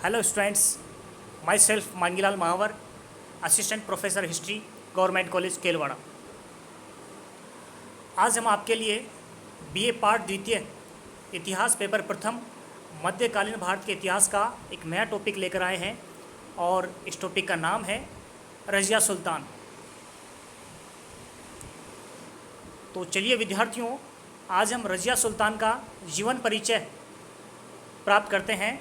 Hello students, my self Mangilal Mahawar, assistant professor history, government college Kelwara. आज हम आपके लिए बीए पार्ट द्वितीय इतिहास पेपर प्रथम मध्यकालीन भारत के इतिहास का एक नया टॉपिक लेकर आए हैं और इस टॉपिक का नाम है रज़िया सुल्तान। तो चलिए विद्यार्थियों, आज हम रज़िया सुल्तान का जीवन परिचय प्राप्त करते हैं।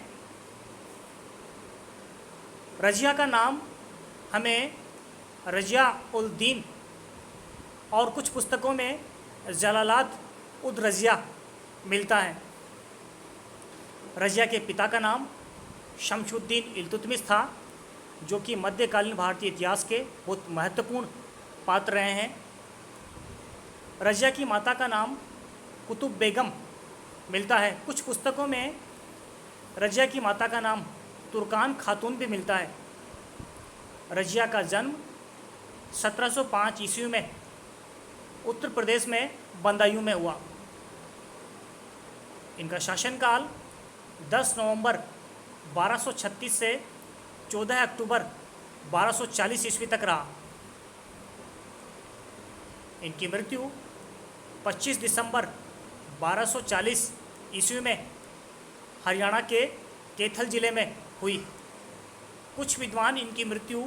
रज़िया का नाम हमें रज़िया उल दीन और कुछ पुस्तकों में जलालात उद रज़िया मिलता है। रज़िया के पिता का नाम शमशुद्दीन इल्तुतमिश था, जो कि मध्यकालीन भारतीय इतिहास के बहुत महत्वपूर्ण पात्र रहे हैं। रज़िया की माता का नाम कुतुब बेगम मिलता है। कुछ पुस्तकों में रज़िया की माता का नाम तुर्कान खातून भी मिलता है। रज़िया का जन्म 1705 ईस्वी में उत्तर प्रदेश में बदायूं में हुआ। इनका शासनकाल 10 नवंबर 1236 से 14 अक्टूबर 1240 ईस्वी तक रहा। इनकी मृत्यु 25 दिसंबर 1240 ईस्वी में हरियाणा के कैथल जिले में हुई। कुछ विद्वान इनकी मृत्यु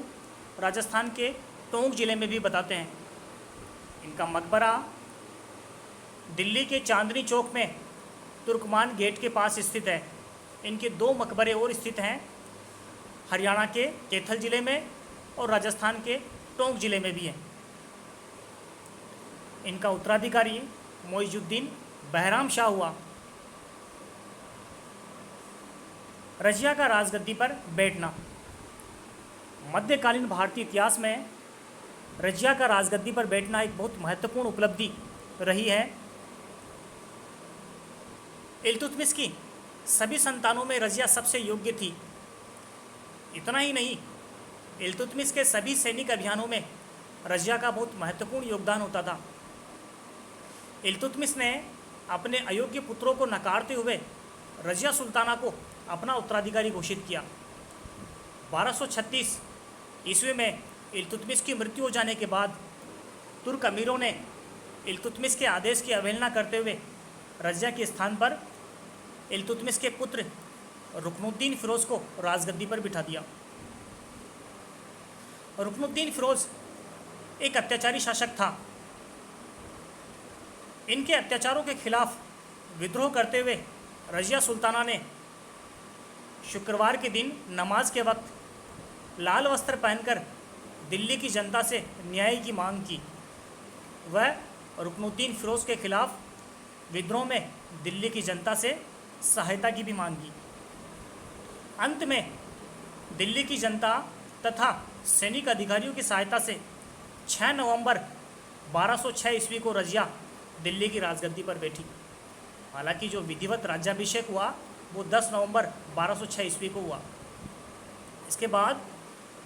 राजस्थान के टोंक जिले में भी बताते हैं। इनका मकबरा दिल्ली के चांदनी चौक में तुर्कमान गेट के पास स्थित है। इनके 2 मकबरे और स्थित हैं, हरियाणा के कैथल जिले में और राजस्थान के टोंक जिले में भी हैं। इनका उत्तराधिकारी मोइजुद्दीन बहराम शाह हुआ। रज़िया का राजगद्दी पर बैठना। मध्यकालीन भारतीय इतिहास में रज़िया का राजगद्दी पर बैठना एक बहुत महत्वपूर्ण उपलब्धि रही है। इल्तुतमिश की सभी संतानों में रज़िया सबसे योग्य थी। इतना ही नहीं, इल्तुतमिश के सभी सैनिक अभियानों में रज़िया का बहुत महत्वपूर्ण योगदान होता था। इल्तुतमिश ने अपने अयोग्य पुत्रों को नकारते हुए रज़िया सुल्ताना को अपना उत्तराधिकारी घोषित किया। 1236 ईस्वी में इल्तुतमिश की मृत्यु हो जाने के बाद तुर्क अमीरों ने इल्तुतमिश के आदेश की अवहेलना करते हुए रज़िया के स्थान पर इल्तुतमिश के पुत्र रुकनुद्दीन फिरोज़ को राजगद्दी पर बिठा दिया। रुकनुद्दीन फिरोज़ एक अत्याचारी शासक था। इनके अत्याचारों के खिलाफ विद्रोह करते हुए रज़िया सुल्ताना ने शुक्रवार के दिन नमाज के वक्त लाल वस्त्र पहनकर दिल्ली की जनता से न्याय की मांग की। वह रुकनुद्दीन फिरोज़ के खिलाफ विद्रोह में दिल्ली की जनता से सहायता की भी मांग की। अंत में दिल्ली की जनता तथा सैनिक अधिकारियों की सहायता से 6 नवंबर 1206 ईस्वी को रज़िया दिल्ली की राजगद्दी पर बैठी। हालांकि जो विधिवत राज्याभिषेक हुआ वो 10 नवंबर 1206 ईस्वी को हुआ। इसके बाद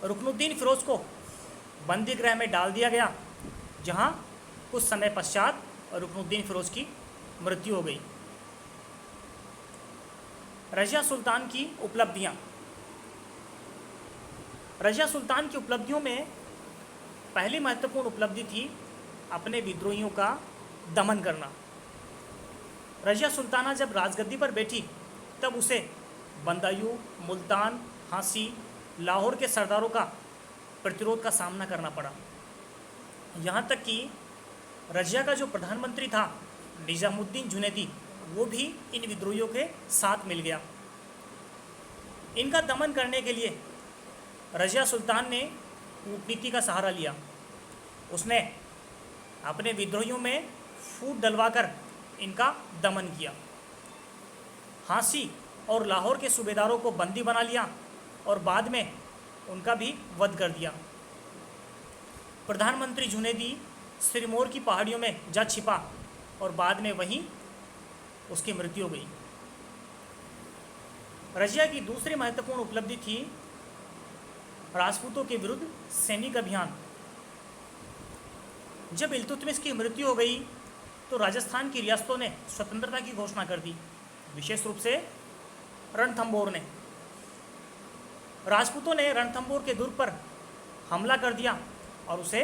रुकनुद्दीन फिरोज़ को बंदी गृह में डाल दिया गया, जहां कुछ समय पश्चात रुकनुद्दीन फिरोज़ की मृत्यु हो गई। रज़िया सुल्तान की उपलब्धियां। रज़िया सुल्तान की उपलब्धियों में पहली महत्वपूर्ण उपलब्धि थी अपने विद्रोहियों का दमन करना। रज़िया सुल्ताना जब राजगद्दी पर बैठी तब उसे बदायूं, मुल्तान, झांसी, लाहौर के सरदारों का प्रतिरोध का सामना करना पड़ा। यहाँ तक कि रज़िया का जो प्रधानमंत्री था निज़ामुद्दीन जुनैदी, वो भी इन विद्रोहियों के साथ मिल गया। इनका दमन करने के लिए रज़िया सुल्तान ने कूटनीति का सहारा लिया। उसने अपने विद्रोहियों में फूट डलवाकर इनका दमन किया। झांसी और लाहौर के सूबेदारों को बंदी बना लिया और बाद में उनका भी वध कर दिया। प्रधानमंत्री जुनैदी सिरमौर की पहाड़ियों में जा छिपा और बाद में वहीं उसकी मृत्यु हो गई। रज़िया की दूसरी महत्वपूर्ण उपलब्धि थी राजपूतों के विरुद्ध सैनिक अभियान। जब इल्तुतमिश की मृत्यु हो गई तो राजस्थान की रियासतों ने स्वतंत्रता की घोषणा कर दी, विशेष रूप से रणथंभौर ने। राजपूतों ने रणथंबोर के दुर्ग पर हमला कर दिया और उसे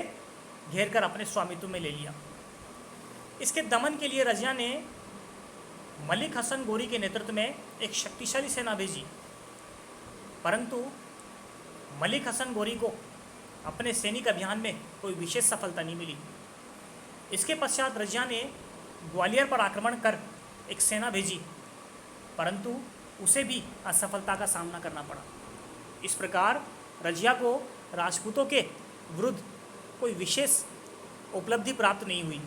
घेर कर अपने स्वामित्व में ले लिया। इसके दमन के लिए रजिया ने मलिक हसन गोरी के नेतृत्व में एक शक्तिशाली सेना भेजी, परंतु मलिक हसन गोरी को अपने सैनिक अभियान में कोई विशेष सफलता नहीं मिली। इसके पश्चात रजिया ने ग्वालियर पर आक्रमण कर एक सेना भेजी, परंतु उसे भी असफलता का सामना करना पड़ा। इस प्रकार रजिया को राजपूतों के विरुद्ध कोई विशेष उपलब्धि प्राप्त नहीं हुई।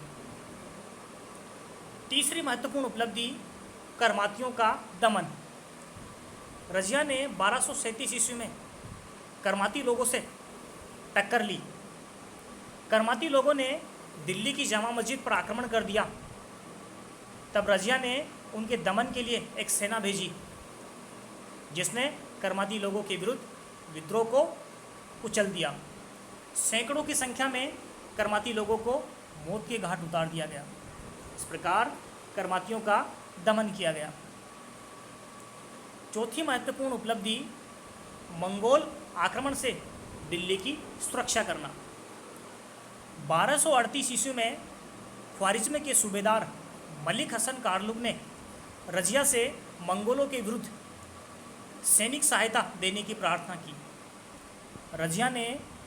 तीसरी महत्वपूर्ण उपलब्धि करमातियों का दमन। रजिया ने 1237 ईस्वी में करमाती लोगों से टक्कर ली। करमाती लोगों ने दिल्ली की जामा मस्जिद पर आक्रमण कर दिया। तब रजिया ने उनके दमन के लिए एक सेना भेजी, जिसने करमाती लोगों के विरुद्ध विद्रोह को कुचल दिया। सैकड़ों की संख्या में करमाती लोगों को मौत के घाट उतार दिया गया। इस प्रकार करमातियों का दमन किया गया। चौथी महत्वपूर्ण उपलब्धि मंगोल आक्रमण से दिल्ली की सुरक्षा करना। 1238 ईस्वी में ख्वारिज़्म के सूबेदार मलिक हसन कारलुग ने रजिया से मंगोलों के विरुद्ध सैनिक सहायता देने की प्रार्थना की। रजिया ने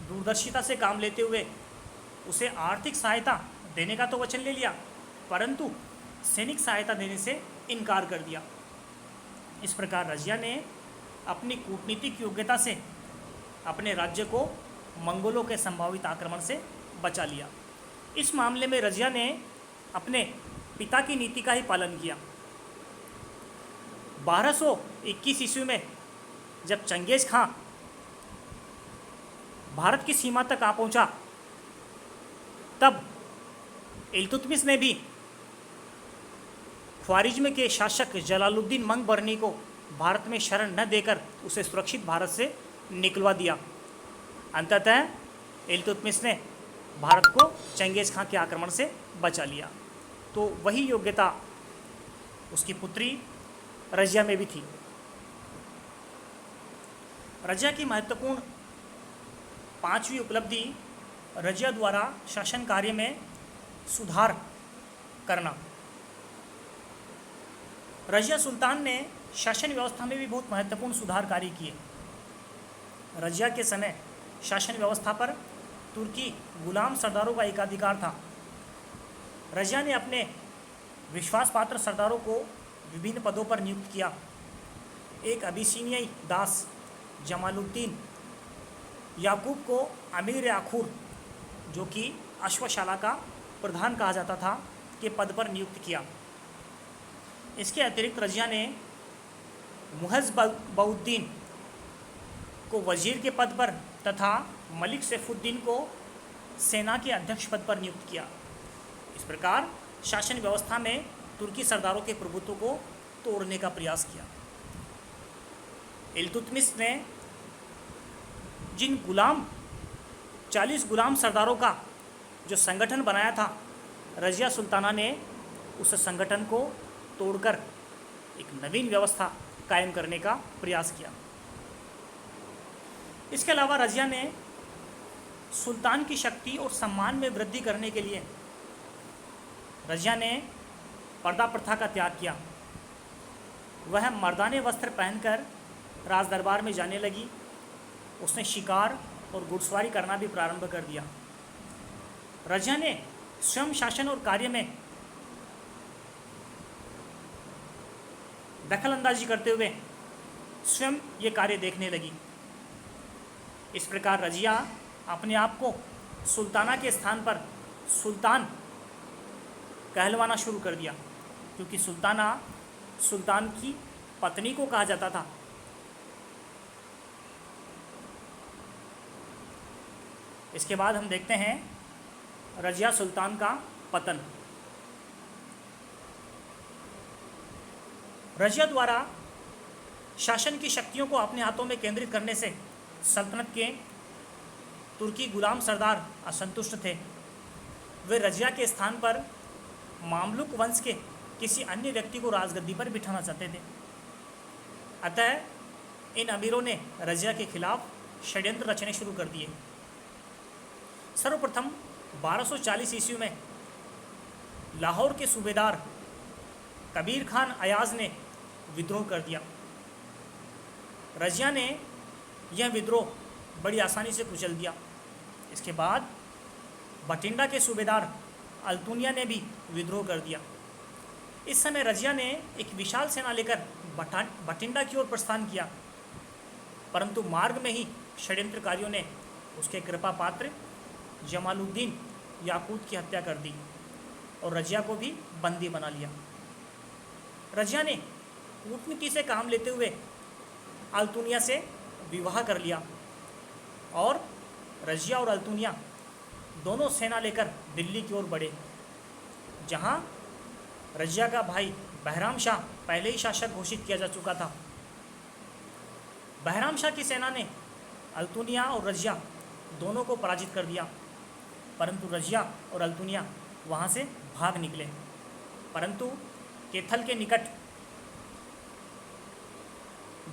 दूरदर्शिता से काम लेते हुए उसे आर्थिक सहायता देने का तो वचन ले लिया, परंतु सैनिक सहायता देने से इनकार कर दिया। इस प्रकार रजिया ने अपनी कूटनीतिक योग्यता से अपने राज्य को मंगोलों के संभावित आक्रमण से बचा लिया। इस मामले में रजिया ने अपने पिता की नीति का ही पालन किया। 1221 ईस्वी में जब चंगेज खां भारत की सीमा तक आ पहुंचा, तब इल्तुतमिश ने भी ख्वारिज़्म के शासक जलालुद्दीन मंगबरनी को भारत में शरण न देकर उसे सुरक्षित भारत से निकलवा दिया। अंततः इल्तुतमिश ने भारत को चंगेज खां के आक्रमण से बचा लिया। तो वही योग्यता उसकी पुत्री रजिया में भी थी। रजिया की महत्वपूर्ण पांचवी उपलब्धि रजिया द्वारा शासन कार्य में सुधार करना। रजिया सुल्तान ने शासन व्यवस्था में भी बहुत महत्वपूर्ण सुधार कार्य किए। रजिया के समय शासन व्यवस्था पर तुर्की गुलाम सरदारों का एकाधिकार था। रजिया ने अपने विश्वासपात्र सरदारों को विभिन्न पदों पर नियुक्त किया। एक अबिसिनियाई दास जमालुद्दीन याकूब को अमीर आखुर, जो कि अश्वशाला का प्रधान कहा जाता था, के पद पर नियुक्त किया। इसके अतिरिक्त रजिया ने मुहज़ बउद्दीन को वजीर के पद पर तथा मलिक सैफुद्दीन को सेना के अध्यक्ष पद पर नियुक्त किया। इस प्रकार शासन व्यवस्था में तुर्की सरदारों के प्रभुत्व को तोड़ने का प्रयास किया। इल्तुतमिश ने जिन 40 गुलाम सरदारों का जो संगठन बनाया था, रजिया सुल्ताना ने उस संगठन को तोड़कर एक नवीन व्यवस्था कायम करने का प्रयास किया। इसके अलावा रजिया ने सुल्तान की शक्ति और सम्मान में वृद्धि करने के लिए रजिया ने पर्दा प्रथा का त्याग किया। वह मर्दाने वस्त्र पहनकर राज दरबार में जाने लगी। उसने शिकार और घुड़सवारी करना भी प्रारंभ कर दिया। रजिया ने स्वयं शासन और कार्य में दखल अंदाजी करते हुए स्वयं ये कार्य देखने लगी। इस प्रकार रजिया अपने आप को सुल्ताना के स्थान पर सुल्तान कहलवाना शुरू कर दिया, क्योंकि सुल्ताना सुल्तान की पत्नी को कहा जाता था। इसके बाद हम देखते हैं रजिया सुल्तान का पतन। रजिया द्वारा शासन की शक्तियों को अपने हाथों में केंद्रित करने से सल्तनत के तुर्की गुलाम सरदार असंतुष्ट थे। वे रजिया के स्थान पर मामलुक वंश के किसी अन्य व्यक्ति को राजगद्दी पर बिठाना चाहते थे। अतः इन अमीरों ने रजिया के खिलाफ षड्यंत्र रचने शुरू कर दिए। सर्वप्रथम 1240 ईस्वी में लाहौर के सूबेदार कबीर खान अयाज ने विद्रोह कर दिया। रजिया ने यह विद्रोह बड़ी आसानी से कुचल दिया। इसके बाद बठिंडा के सूबेदार अल्तुनिया ने भी विद्रोह कर दिया। इस समय रजिया ने एक विशाल सेना लेकर बठिंडा की ओर प्रस्थान किया, परंतु मार्ग में ही षड्यंत्रकारियों ने उसके कृपा पात्र जमालुद्दीन याकूत की हत्या कर दी और रजिया को भी बंदी बना लिया। रजिया ने कूटनीति से काम लेते हुए अल्तुनिया से विवाह कर लिया और रजिया और अल्तुनिया दोनों सेना लेकर दिल्ली की ओर बढ़े, जहां रजिया का भाई बहराम शाह पहले ही शासक घोषित किया जा चुका था। बहराम शाह की सेना ने अल्तुनिया और रजिया दोनों को पराजित कर दिया, परंतु रजिया और अल्तुनिया वहां से भाग निकले। परंतु कैथल के निकट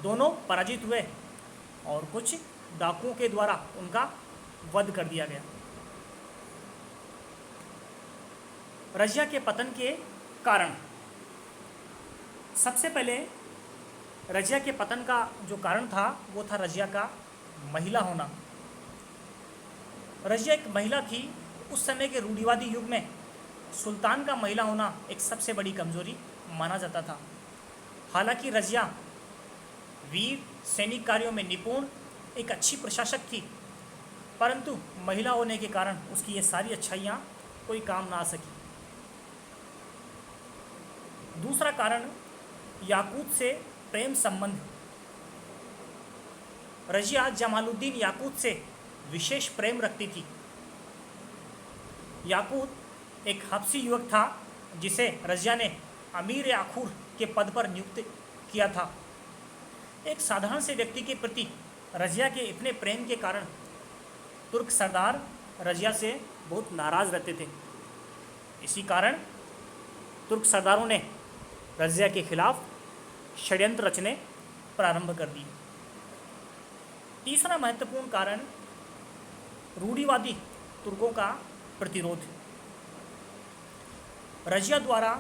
दोनों पराजित हुए और कुछ डाकुओं के द्वारा उनका वध कर दिया गया। रजिया के पतन के कारण, सबसे पहले रजिया के पतन का जो कारण था वो था रजिया का महिला होना। रजिया एक महिला थी। उस समय के रूढ़िवादी युग में सुल्तान का महिला होना एक सबसे बड़ी कमजोरी माना जाता था। हालांकि रजिया वीर सैनिक कार्यों में निपुण एक अच्छी प्रशासक थी, परंतु महिला होने के कारण उसकी ये सारी अच्छाइयाँ कोई काम ना आ सकी। दूसरा कारण याकूत से प्रेम संबंध। रजिया जमालुद्दीन याकूत से विशेष प्रेम रखती थी। याकूत एक हबशी युवक था जिसे रजिया ने अमीर आखूर के पद पर नियुक्त किया था। एक साधारण से व्यक्ति के प्रति रजिया के इतने प्रेम के कारण तुर्क सरदार रजिया से बहुत नाराज रहते थे। इसी कारण तुर्क सरदारों ने रजिया के खिलाफ षड्यंत्र रचने प्रारंभ कर दिए। तीसरा महत्वपूर्ण कारण रूढ़िवादी तुर्कों का प्रतिरोध। रजिया द्वारा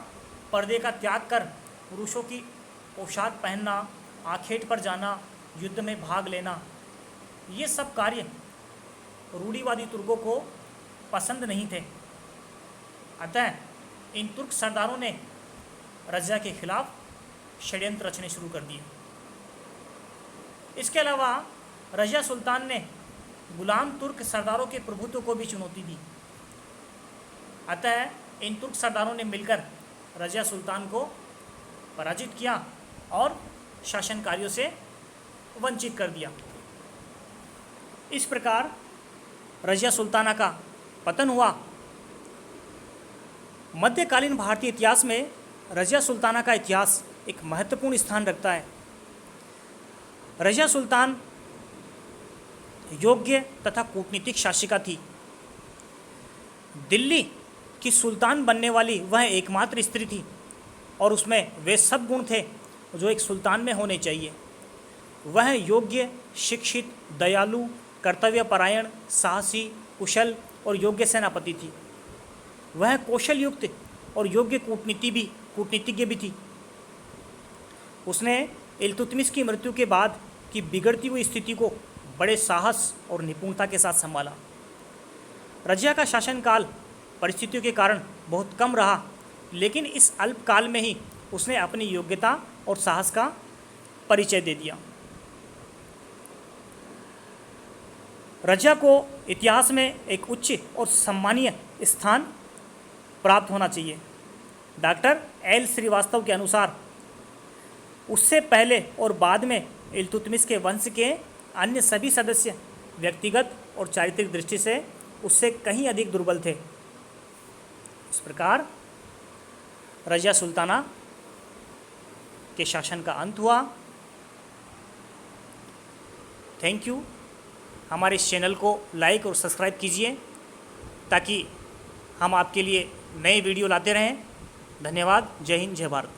पर्दे का त्याग कर पुरुषों की पोशाक पहनना, आखेट पर जाना, युद्ध में भाग लेना, ये सब कार्य रूढ़िवादी तुर्कों को पसंद नहीं थे। अतः इन तुर्क सरदारों ने रजिया के खिलाफ षड्यंत्र रचने शुरू कर दिए। इसके अलावा रजिया सुल्तान ने गुलाम तुर्क सरदारों के प्रभुत्व को भी चुनौती दी। अतः इन तुर्क सरदारों ने मिलकर रजिया सुल्तान को पराजित किया और शासन कार्यों से वंचित कर दिया। इस प्रकार रजिया सुल्ताना का पतन हुआ। मध्यकालीन भारतीय इतिहास में रजिया सुल्ताना का इतिहास एक महत्वपूर्ण स्थान रखता है। रजिया सुल्तान योग्य तथा कूटनीतिक शासिका थी। दिल्ली की सुल्तान बनने वाली वह एकमात्र स्त्री थी और उसमें वे सब गुण थे जो एक सुल्तान में होने चाहिए। वह योग्य, शिक्षित, दयालु, कर्तव्यपरायण, साहसी, कुशल और योग्य सेनापति थी। वह कौशल युक्त और योग्य कूटनीतिज्ञ भी थी। उसने इल्तुतमिश की मृत्यु के बाद की बिगड़ती हुई स्थिति को बड़े साहस और निपुणता के साथ संभाला। रजिया का शासनकाल परिस्थितियों के कारण बहुत कम रहा, लेकिन इस अल्प काल में ही उसने अपनी योग्यता और साहस का परिचय दे दिया। रजिया को इतिहास में एक उच्च और सम्मानीय स्थान प्राप्त होना चाहिए। डॉक्टर एल श्रीवास्तव के अनुसार उससे पहले और बाद में इल्तुतमिश के वंश के अन्य सभी सदस्य व्यक्तिगत और चारित्रिक दृष्टि से उससे कहीं अधिक दुर्बल थे। इस प्रकार रजिया सुल्ताना के शासन का अंत हुआ। Thank you. हमारे इस चैनल को लाइक और सब्सक्राइब कीजिए ताकि हम आपके लिए नए वीडियो लाते रहें। धन्यवाद। जय हिंद, जय भारत।